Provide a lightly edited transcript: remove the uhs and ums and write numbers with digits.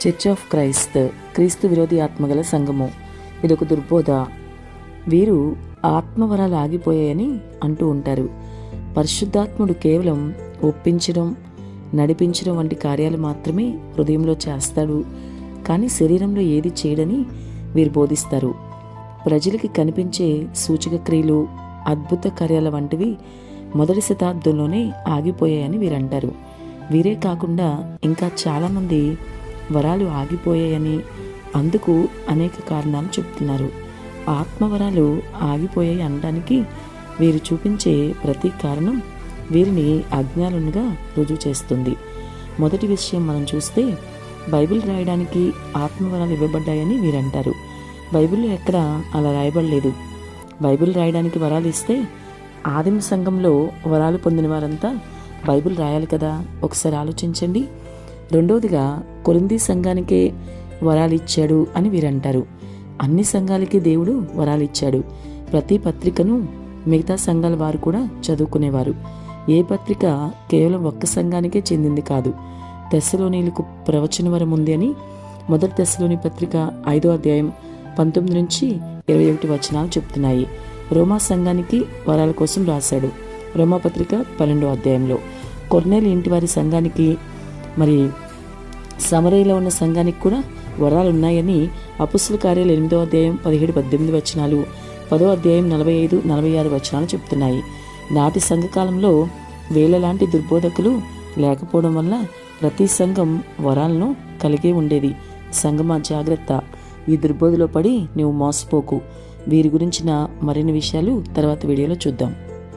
Church of Christ క్రీస్తు విరోధి ఆత్మగల సంఘము. ఇదొక దుర్బోధ. వీరు ఆత్మవరాలు ఆగిపోయాయని అంటూ ఉంటారు. పరిశుద్ధాత్ముడు కేవలం ఒప్పించడం, నడిపించడం వంటి కార్యాలు మాత్రమే హృదయంలో చేస్తాడు, కానీ శరీరంలో ఏది చేయడని వీరు బోధిస్తారు. ప్రజలకి కనిపించే సూచక క్రియలు, అద్భుత కార్యాల వంటివి మొదటి శతాబ్దంలోనే ఆగిపోయాయని వీరంటారు. వీరే కాకుండా ఇంకా చాలామంది వరాలు ఆగిపోయాయని, అందుకు అనేక కారణాలు చెప్తున్నారు. ఆత్మవరాలు ఆగిపోయాయి అనడానికి వీరు చూపించే ప్రతి కారణం వీరిని అజ్ఞానులుగా రుజువు చేస్తుంది. మొదటి విషయం మనం చూస్తే, బైబిల్ రాయడానికి ఆత్మవరాలు ఇవ్వబడ్డాయని వీరంటారు. బైబిల్లో ఎక్కడ అలా రాయబడలేదు. బైబిల్ రాయడానికి వరాలు ఇస్తే ఆదిమ సంఘంలో వరాలు పొందిన వారంతా బైబిల్ రాయాలి కదా, ఒకసారి ఆలోచించండి. రెండవదిగా, కొరింథీ సంఘానికే వరాలు ఇచ్చాడు అని వీరంటారు. అన్ని సంఘాలకి దేవుడు వరాలు ఇచ్చాడు. ప్రతి పత్రికను మిగతా సంఘాల వారు కూడా చదువుకునేవారు. ఏ పత్రిక కేవలం ఒక్క సంఘానికే చెందింది కాదు. తెస్సలోనీయులకు ప్రవచన వరం ఉంది అని మొదటి తెస్సలోని పత్రిక 5వ అధ్యాయం 19 నుంచి 21 వచనాలు చెప్తున్నాయి. రోమా సంఘానికి వరాల కోసం రాశాడు. రోమా పత్రిక 12వ అధ్యాయంలో. కొర్నేలి ఇంటి వారి సంఘానికి, మరి సమరయలో ఉన్న సంఘానికి కూడా వరాలు ఉన్నాయని అపుస్తల కార్యాలు 8వ అధ్యాయం 17-18 వచనాలు, 10వ అధ్యాయం 45-46 వచనాలు చెప్తున్నాయి. నాటి సంఘకాలంలో వేల లాంటి దుర్బోధకులు లేకపోవడం వల్ల ప్రతి సంఘం వరాలను కలిగే ఉండేది. సంఘమా జాగ్రత్త, ఈ దుర్బోధలో పడి నువ్వు మోసపోకు. వీరి గురించిన మరిన్ని విషయాలు తర్వాత వీడియోలో చూద్దాం.